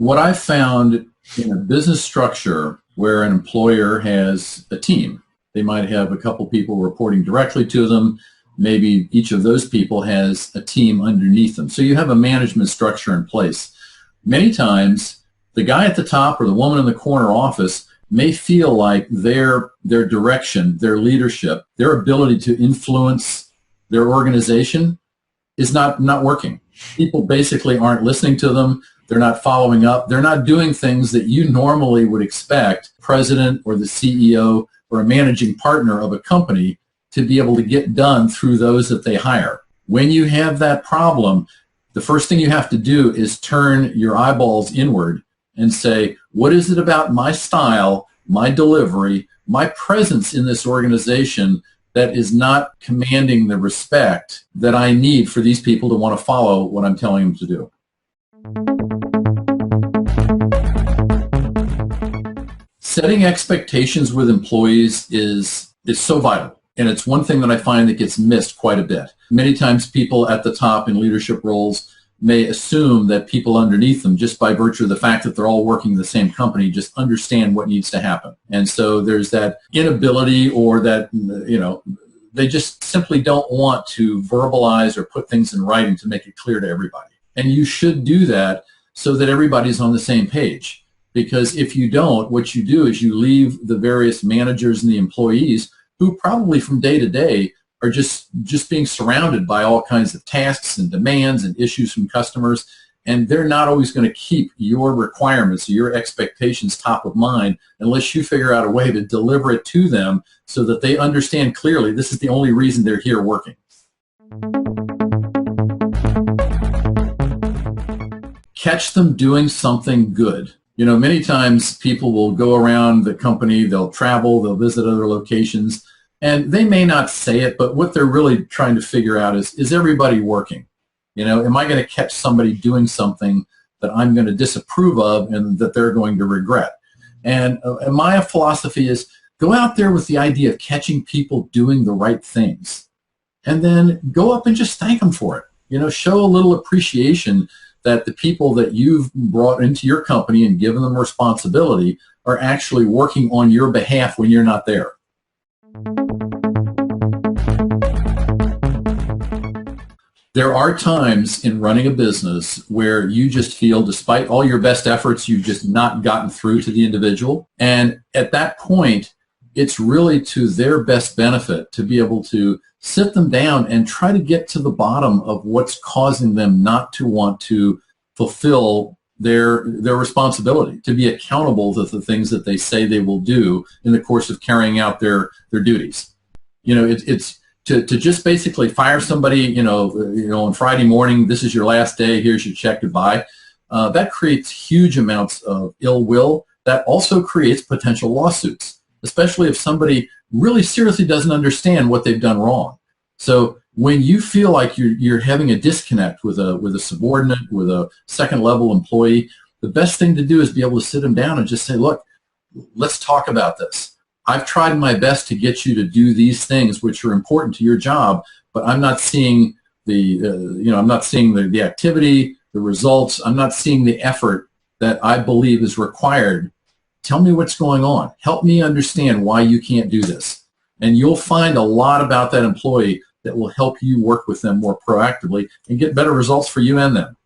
what I found in a business structure where an employer has a team, they might have a couple people reporting directly to them. Maybe each of those people has a team underneath them. So you have a management structure in place. Many times, the guy at the top or the woman in the corner office may feel like their direction, their leadership, their ability to influence their organization is not working. People basically aren't listening to them. They're not following up. They're not doing things that you normally would expect president or the CEO or a managing partner of a company to be able to get done through those that they hire. When you have that problem, the first thing you have to do is turn your eyeballs inward and say, what is it about my style, my delivery, my presence in this organization that is not commanding the respect that I need for these people to want to follow what I'm telling them to do? Setting expectations with employees is so vital. And it's one thing that I find that gets missed quite a bit. Many times people at the top in leadership roles may assume that people underneath them, just by virtue of the fact that they're all working in the same company, just understand what needs to happen. And so there's that inability, or that, they just simply don't want to verbalize or put things in writing to make it clear to everybody. And you should do that so that everybody's on the same page. Because if you don't, what you do is you leave the various managers and the employees who probably from day to day are just being surrounded by all kinds of tasks and demands and issues from customers, and they're not always going to keep your requirements, your expectations top of mind unless you figure out a way to deliver it to them so that they understand clearly this is the only reason they're here working. Catch them doing something good. Many times people will go around the company, they'll travel, they'll visit other locations, and they may not say it, but what they're really trying to figure out is everybody working? Am I going to catch somebody doing something that I'm going to disapprove of and that they're going to regret? And my philosophy is go out there with the idea of catching people doing the right things, and then go up and just thank them for it. Show a little appreciation that the people that you've brought into your company and given them responsibility are actually working on your behalf when you're not there. There are times in running a business where you just feel, despite all your best efforts, you've just not gotten through to the individual. And at that point, it's really to their best benefit to be able to sit them down and try to get to the bottom of what's causing them not to want to fulfill their responsibility, to be accountable to the things that they say they will do in the course of carrying out their duties. It's to just basically fire somebody, on Friday morning, this is your last day, here's your check, goodbye. That creates huge amounts of ill will. That also creates potential lawsuits, especially if somebody really seriously doesn't understand what they've done wrong. So when you feel like you're having a disconnect with a subordinate, with a second level employee, the best thing to do is be able to sit them down and just say, look, let's talk about this. I've tried my best to get you to do these things which are important to your job, but I'm not seeing the activity, the results. I'm not seeing the effort that I believe is required. Tell me what's going on. Help me understand why you can't do this. And you'll find a lot about that employee that will help you work with them more proactively and get better results for you and them.